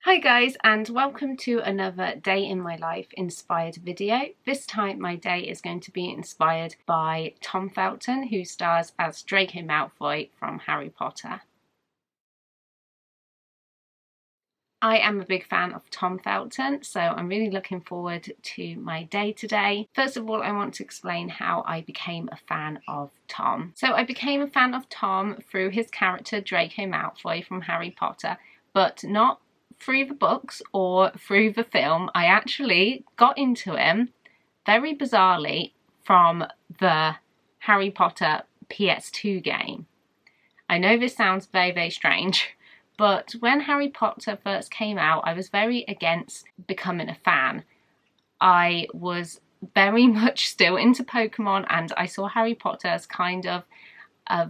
Hi guys, and welcome to another Day in My Life inspired video. This time my day is going to be inspired by Tom Felton, who stars as Draco Malfoy from Harry Potter. I am a big fan of Tom Felton, so I'm really looking forward to my day today. First of all, I want to explain how I became a fan of Tom. So I became a fan of Tom through his character Draco Malfoy from Harry Potter, but not through the books or through the film. I actually got into him very bizarrely from the Harry Potter PS2 game. I know this sounds very strange, but when Harry Potter first came out, I was very against becoming a fan. I was very much still into Pokemon, and I saw Harry Potter as kind of a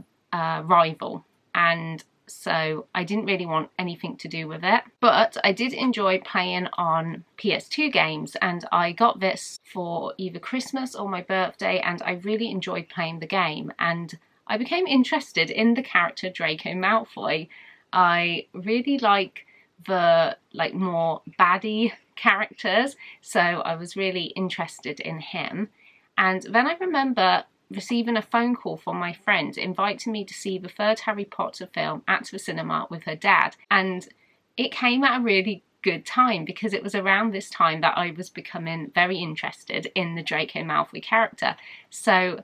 rival, and so I didn't really want anything to do with it. But I did enjoy playing on PS2 games, and I got this for either Christmas or my birthday, and I really enjoyed playing the game, and I became interested in the character Draco Malfoy. I really like the more baddie characters, so I was really interested in him. And then I remember receiving a phone call from my friend inviting me to see the third Harry Potter film at the cinema with her dad, and it came at a really good time because it was around this time that I was becoming very interested in the Draco Malfoy character. So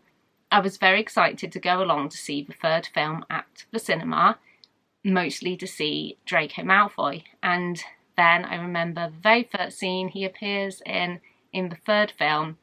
I was very excited to go along to see the third film at the cinema, mostly to see Draco Malfoy. And then I remember the very first scene he appears in the third film.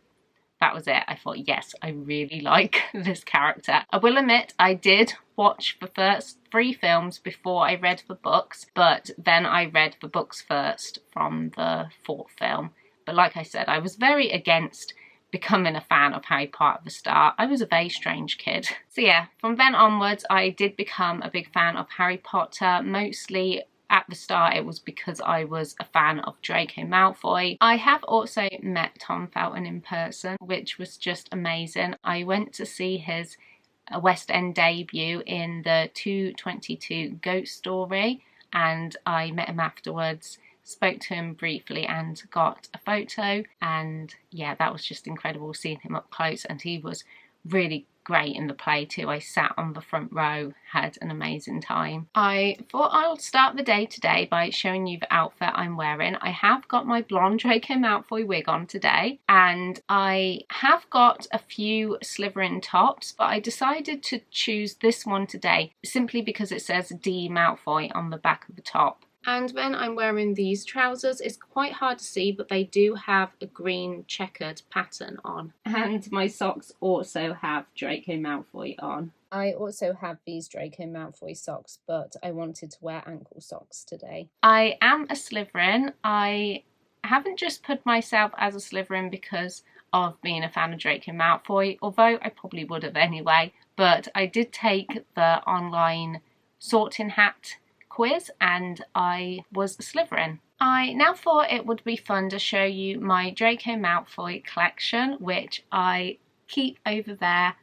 That was it. I thought, yes, I really like this character. I will admit, I did watch the first 3 films before I read the books, but then I read the books first from the 4th film. But like I said, I was very against becoming a fan of Harry Potter at the start. I was a very strange kid. So yeah, from then onwards, I did become a big fan of Harry Potter. Mostly at the start, it was because I was a fan of Draco Malfoy. I have also met Tom Felton in person, which was just amazing. I went to see his West End debut in the 222 Ghost Story, and I met him afterwards, spoke to him briefly and got a photo, and yeah, that was just incredible seeing him up close, and he was really great in the play too. I sat on the front row, had an amazing time. I thought I'll start the day today by showing you the outfit I'm wearing. I have got my blonde Draco Malfoy wig on today, and I have got a few Slytherin tops, but I decided to choose this one today simply because it says D Malfoy on the back of the top. And then I'm wearing these trousers. It's quite hard to see, but they do have a green checkered pattern on. And my socks also have Draco Malfoy on. I also have these Draco Malfoy socks, but I wanted to wear ankle socks today. I am a Slytherin. I haven't just put myself as a Slytherin because of being a fan of Draco Malfoy, although I probably would have anyway, but I did take the online sorting hat quiz and I was a Slytherin. I now thought it would be fun to show you my Draco Malfoy collection, which I keep over there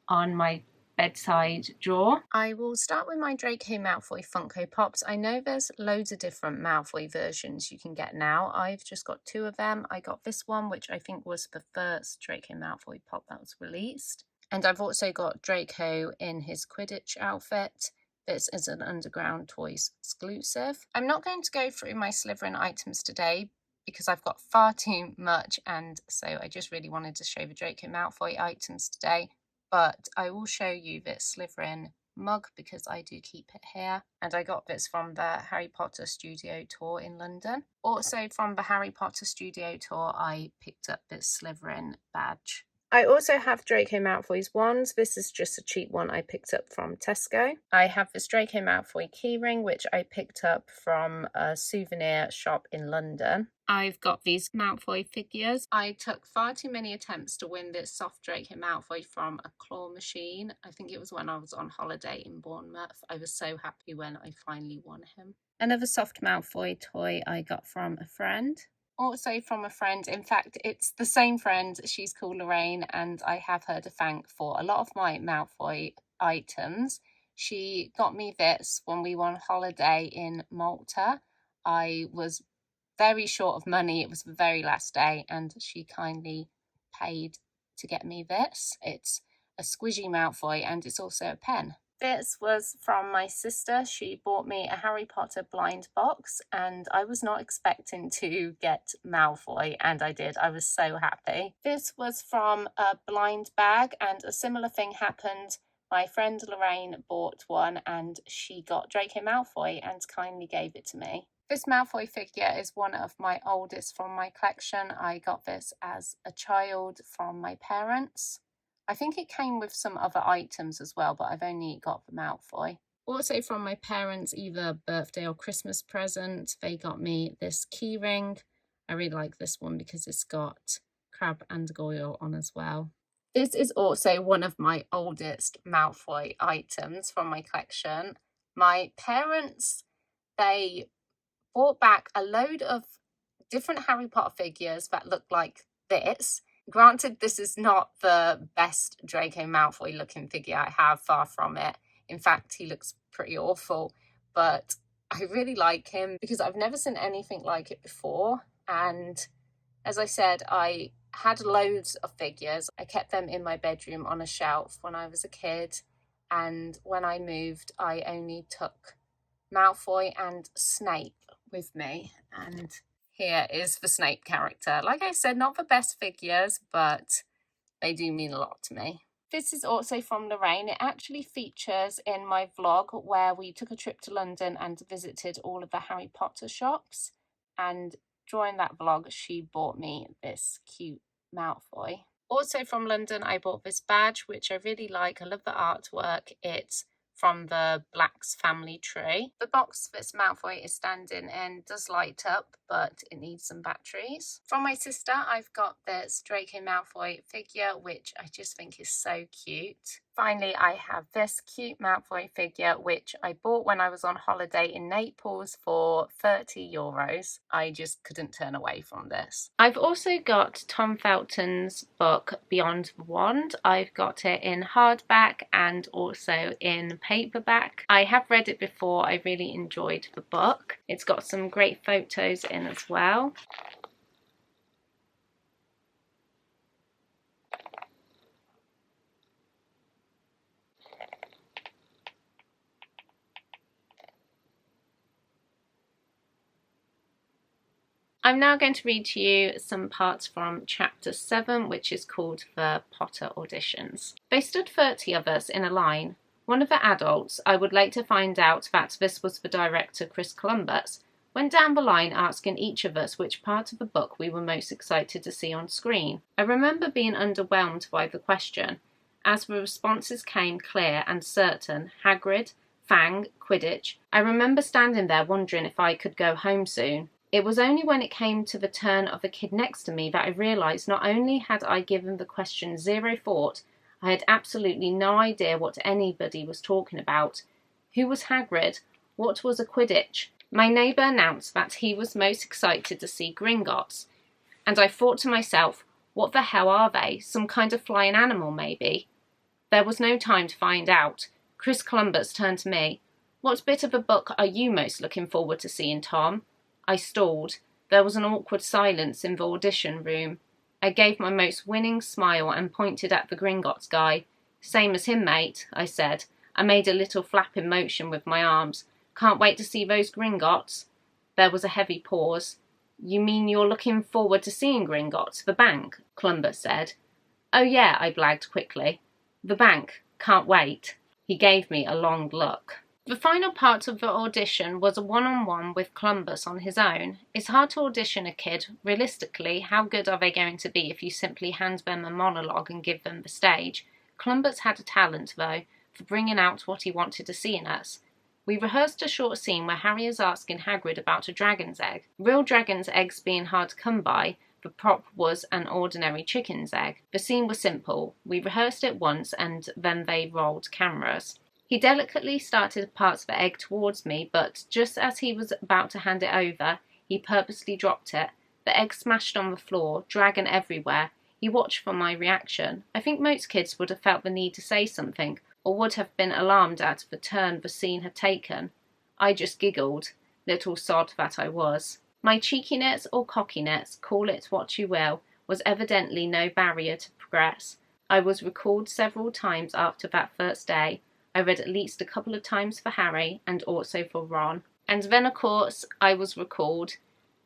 on my bedside drawer. I will start with my Draco Malfoy Funko Pops. I know there's loads of different Malfoy versions you can get now. I've just got 2 of them. I got this one, which I think was the first Draco Malfoy pop that was released. And I've also got Draco in his Quidditch outfit. This is an Underground Toys exclusive. I'm not going to go through my Slytherin items today because I've got far too much, and so I just really wanted to show the Draco Malfoy items today. But I will show you this Slytherin mug because I do keep it here, and I got this from the Harry Potter studio tour in London. Also from the Harry Potter studio tour, I picked up this Slytherin badge. I also have Draco Malfoy's wands. This is just a cheap one I picked up from Tesco. I have this Draco Malfoy keyring, which I picked up from a souvenir shop in London. I've got these Malfoy figures. I took far too many attempts to win this soft Draco Malfoy from a claw machine. I think it was when I was on holiday in Bournemouth. I was so happy when I finally won him. Another soft Malfoy toy I got from a friend. Also from a friend, in fact it's the same friend, she's called Lorraine, and I have her to thank for a lot of my Malfoy items. She got me this when we were on holiday in Malta. I was very short of money. It was the very last day, and she kindly paid to get me this. It's a squishy Malfoy, and it's also a pen. This was from my sister. She bought me a Harry Potter blind box, and I was not expecting to get Malfoy, and I did. I was so happy. This was from a blind bag, and a similar thing happened. My friend Lorraine bought one, and she got Draco Malfoy and kindly gave it to me. This Malfoy figure is one of my oldest from my collection. I got this as a child from my parents. I think it came with some other items as well, but I've only got the Malfoy. Also from my parents, either birthday or Christmas present, they got me this key ring. I really like this one because it's got crab and goyle on as well. This is also one of my oldest Malfoy items from my collection. My parents, they brought back a load of different Harry Potter figures that look like this. Granted, this is not the best Draco Malfoy looking figure I have, far from it. In fact, he looks pretty awful, but I really like him because I've never seen anything like it before. And as I said, I had loads of figures. I kept them in my bedroom on a shelf when I was a kid. And when I moved, I only took Malfoy and Snape with me, and here is the Snape character. Like I said, not the best figures, but they do mean a lot to me. This is also from Lorraine. It actually features in my vlog where we took a trip to London and visited all of the Harry Potter shops, and during that vlog she bought me this cute Malfoy. Also from London, I bought this badge, which I really like. I love the artwork. It's from the Black's family tree. The box this Malfoy is standing in does light up, but it needs some batteries. From my sister, I've got this Draco Malfoy figure, which I just think is so cute. Finally, I have this cute Malfoy figure, which I bought when I was on holiday in Naples for €30. I just couldn't turn away from this. I've also got Tom Felton's book, Beyond the Wand. I've got it in hardback and also in paperback. I have read it before. I really enjoyed the book. It's got some great photos in as well. I'm now going to read to you some parts from chapter 7, which is called the Potter Auditions. They stood 30 of us in a line. One of the adults, I would later find out that this was the director Chris Columbus, went down the line asking each of us which part of the book we were most excited to see on screen. I remember being underwhelmed by the question, as the responses came clear and certain: Hagrid, Fang, Quidditch. I remember standing there wondering if I could go home soon. It was only when it came to the turn of the kid next to me that I realised not only had I given the question zero thought, I had absolutely no idea what anybody was talking about. Who was Hagrid? What was a Quidditch? My neighbour announced that he was most excited to see Gringotts, and I thought to myself, what the hell are they? Some kind of flying animal, maybe? There was no time to find out. Chris Columbus turned to me. What bit of a book are you most looking forward to seeing, Tom? I stalled. There was an awkward silence in the audition room. I gave my most winning smile and pointed at the Gringotts guy. Same as him, mate, I said. I made a little flapping motion with my arms. Can't wait to see those Gringotts. There was a heavy pause. You mean you're looking forward to seeing Gringotts, the bank? Columbus said. Oh yeah, I blagged quickly. The bank. Can't wait. He gave me a long look. The final part of the audition was a one-on-one with Columbus on his own. It's hard to audition a kid. Realistically, how good are they going to be if you simply hand them a monologue and give them the stage? Columbus had a talent, though, for bringing out what he wanted to see in us. We rehearsed a short scene where Harry is asking Hagrid about a dragon's egg. Real dragon's eggs being hard to come by, the prop was an ordinary chicken's egg. The scene was simple. We rehearsed it once and then they rolled cameras. He delicately started to pass the egg towards me, but just as he was about to hand it over, he purposely dropped it. The egg smashed on the floor, dragon everywhere. He watched for my reaction. I think most kids would have felt the need to say something, or would have been alarmed at the turn the scene had taken. I just giggled. little sod that I was. My cheekiness or cockiness, call it what you will, was evidently no barrier to progress. I was recalled several times after that first day. I read at least a couple of times for Harry and also for Ron. And then, of course, I was recalled.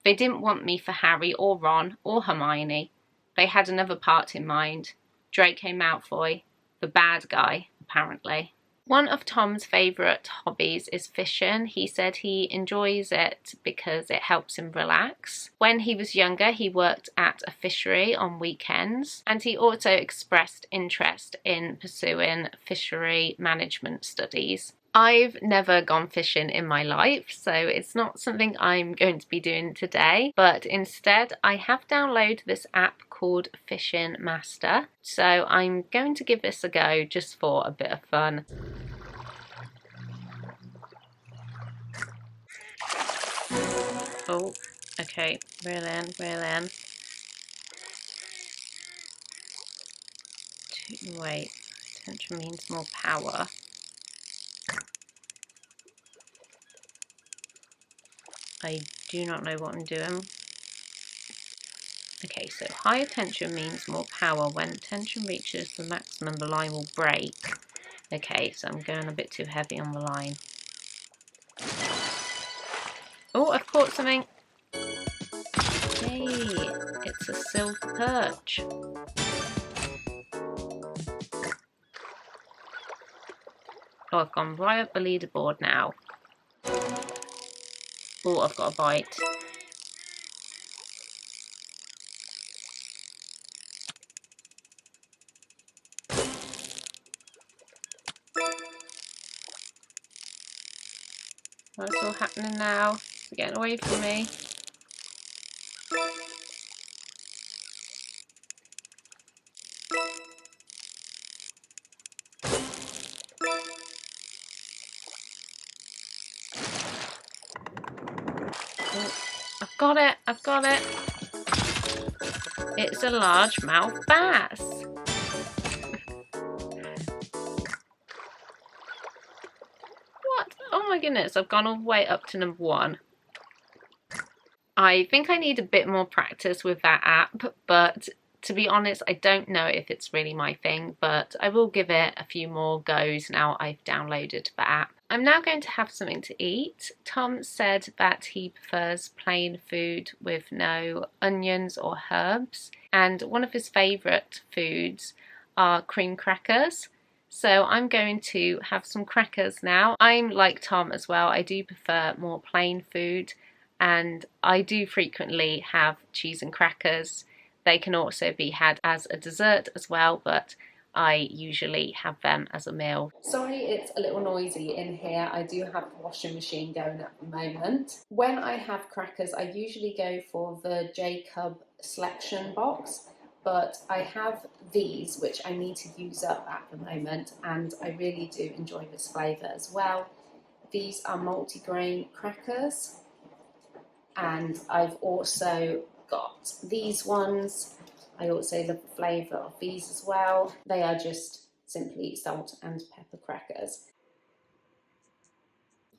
They didn't want me for Harry or Ron or Hermione. They had another part in mind. Draco Malfoy, the bad guy, apparently. One of Tom's favourite hobbies is fishing. He said he enjoys it because it helps him relax. When he was younger, he worked at a fishery on weekends, and he also expressed interest in pursuing fishery management studies. I've never gone fishing in my life, so it's not something I'm going to be doing today, but instead I have downloaded this app called Fishing Master, so I'm going to give this a go just for a bit of fun. Oh, okay, reel in. Wait, tension means more power. I do not know what I'm doing. Okay, so higher tension means more power. When tension reaches the maximum, the line will break. Okay, so I'm going a bit too heavy on the line. Oh, I've caught something. Hey, it's a silver perch. Oh, I've gone right up the leaderboard now. Oh, I've got a bite. What's all happening now? It's getting away from me. Oh, I've got it, I've got it. It's a largemouth bass. What? Oh my goodness, I've gone all the way up to number 1. I think I need a bit more practice with that app, but to be honest, I don't know if it's really my thing, but I will give it a few more goes now I've downloaded the app. I'm now going to have something to eat. Tom said that he prefers plain food with no onions or herbs, and one of his favourite foods are cream crackers. So I'm going to have some crackers now. I'm like Tom as well, I do prefer more plain food, and I do frequently have cheese and crackers. They can also be had as a dessert as well, but I usually have them as a meal. Sorry it's a little noisy in here. I do have the washing machine going at the moment. When I have crackers, I usually go for the Jacob selection box, but I have these which I need to use up at the moment, and I really do enjoy this flavour as well. These are multigrain crackers, and I've also got these ones. I also love the flavour of these as well. They are just simply salt and pepper crackers.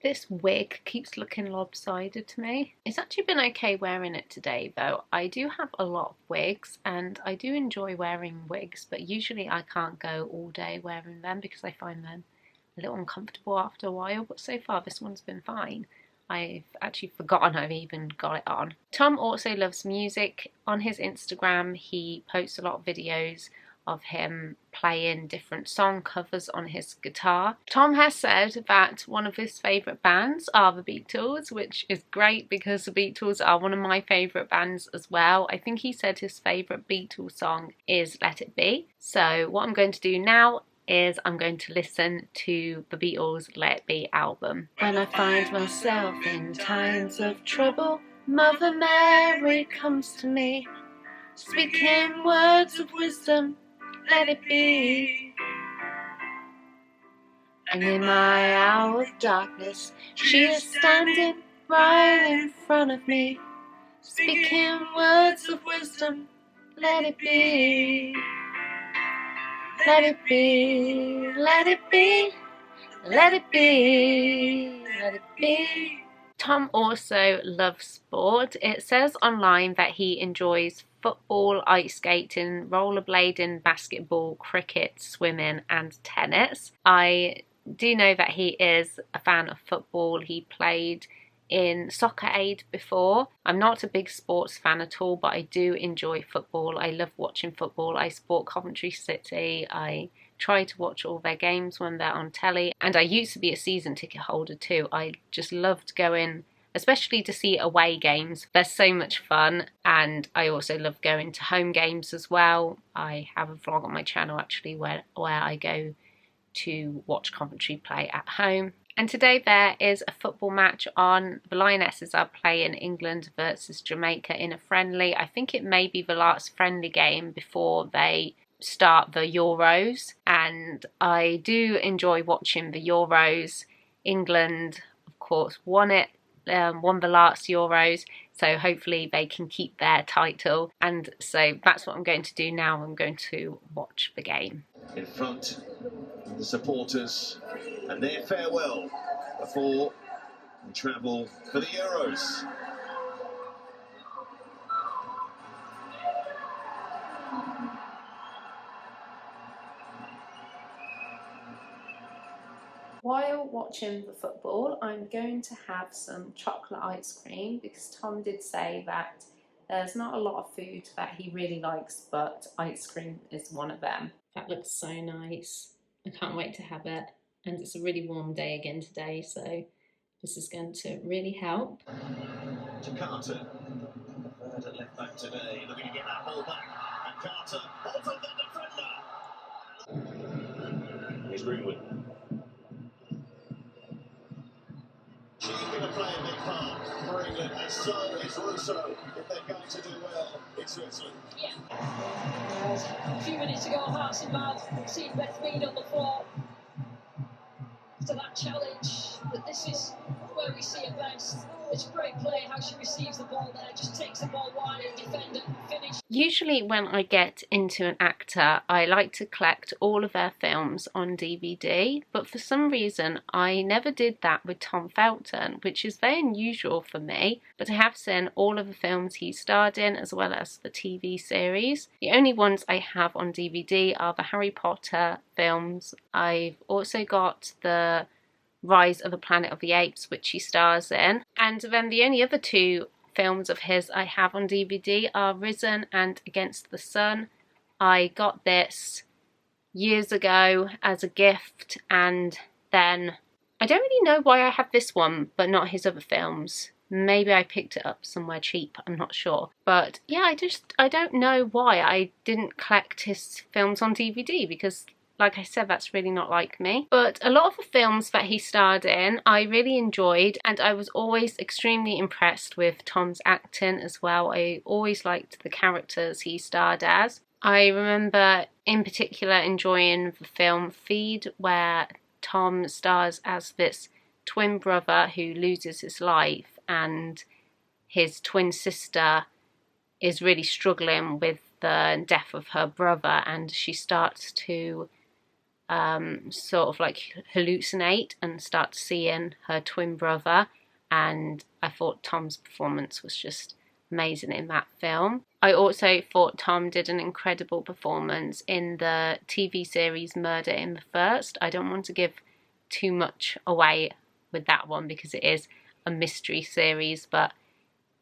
This wig keeps looking lopsided to me. It's actually been okay wearing it today though. I do have a lot of wigs and I do enjoy wearing wigs, but usually I can't go all day wearing them because I find them a little uncomfortable after a while, but so far this one's been fine. I've actually forgotten I've even got it on. Tom also loves music. On his Instagram he posts a lot of videos of him playing different song covers on his guitar. Tom has said that one of his favourite bands are the Beatles, which is great because the Beatles are one of my favourite bands as well. I think he said his favourite Beatles song is Let It Be. So what I'm going to do now is I'm going to listen to the Beatles' Let It Be album. When I find myself in times of trouble, Mother Mary comes to me, speaking words of wisdom, let it be. And in my hour of darkness, she is standing right in front of me, speaking words of wisdom, let it be. Let it be, let it be, let it be, let it be. Tom also loves sport. It says online that he enjoys football, ice skating, rollerblading, basketball, cricket, swimming and tennis. I do know that he is a fan of football. He played in Soccer Aid before. I'm not a big sports fan at all, but I do enjoy football. I love watching football. I support Coventry City. I try to watch all their games when they're on telly, and I used to be a season ticket holder too. I just loved going, especially to see away games. They're so much fun, and I also love going to home games as well. I have a vlog on my channel actually where I go to watch Coventry play at home. And today there is a football match on. The Lionesses are playing England versus Jamaica in a friendly. I think it may be the last friendly game before they start the Euros, and I do enjoy watching the Euros. England, of course, won the last Euros, so hopefully they can keep their title, and so that's what I'm going to do now. I'm going to watch the game. In front, the supporters and their farewell before we travel for the Euros. While watching the football, I'm going to have some chocolate ice cream because Tom did say that there's not a lot of food that he really likes, but ice cream is one of them. That looks so nice. I can't wait to have it. And it's a really warm day again today, so this is going to really help. To Carter, third at left back today, looking to get that ball back. And Carter, over the defender. Here's Greenwood. She's going to play a big part for England, and so is Russo, if they're going to do well in Switzerland. Yeah. A few minutes ago, Hearts and Bad seen Beth Mead on the floor after that challenge, but this is where we see her best. It's great play how she receives the ball there, just takes the ball wide and defender finish. Usually when I get into an actor, I like to collect all of their films on DVD, but for some reason I never did that with Tom Felton, which is very unusual for me, but I have seen all of the films he starred in as well as the TV series. The only ones I have on DVD are the Harry Potter films. I've also got the Rise of the Planet of the Apes, which he stars in, and then the only other two films of his I have on DVD are Risen and Against the Sun. I got this years ago as a gift, and then I don't really know why I have this one but not his other films. Maybe I picked it up somewhere cheap, I'm not sure. But yeah, I don't know why I didn't collect his films on DVD, because like I said, that's really not like me. But a lot of the films that he starred in, I really enjoyed, and I was always extremely impressed with Tom's acting as well. I always liked the characters he starred as. I remember in particular enjoying the film Feed, where Tom stars as this twin brother who loses his life, and his twin sister is really struggling with the death of her brother, and she starts to sort of like hallucinate and start seeing her twin brother, and I thought Tom's performance was just amazing in that film. I also thought Tom did an incredible performance in the TV series Murder in the First. I don't want to give too much away with that one because it is a mystery series, but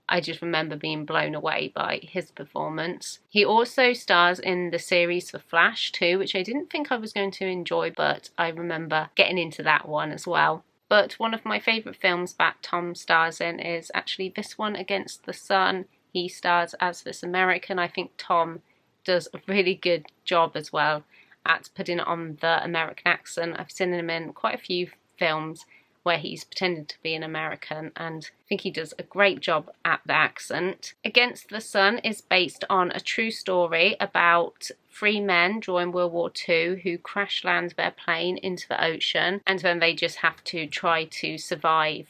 I just remember being blown away by his performance. He also stars in the series The Flash too, which I didn't think I was going to enjoy, but I remember getting into that one as well. But one of my favourite films that Tom stars in is actually this one, Against the Sun. He stars as this American. I think Tom does a really good job as well at putting on the American accent. I've seen him in quite a few films where he's pretended to be an American, and I think he does a great job at the accent. Against the Sun is based on a true story about 3 men during World War II who crash land their plane into the ocean, and then they just have to try to survive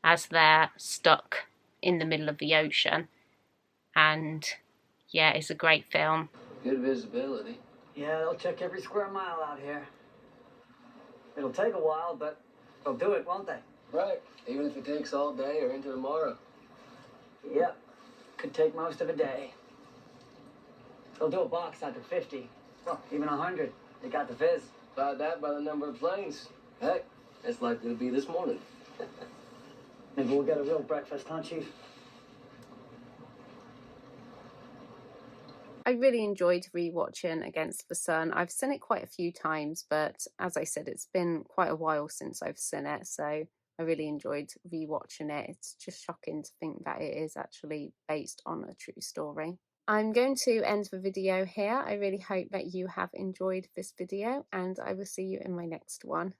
as they're stuck in the middle of the ocean. And yeah, it's a great film. Good visibility. Yeah, they'll check every square mile out here. It'll take a while, but they'll do it, won't they? Right, even if it takes all day or into tomorrow. Yep, could take most of a day. They'll do a box after 50. Well, even 100. They got the fizz. About that by the number of planes. Heck, it's likely to be this morning. Maybe we'll get a real breakfast, huh, Chief? I really enjoyed rewatching Against the Sun. I've seen it quite a few times, but as I said, it's been quite a while since I've seen it, so I really enjoyed rewatching it. It's just shocking to think that it is actually based on a true story. I'm going to end the video here. I really hope that you have enjoyed this video, and I will see you in my next one.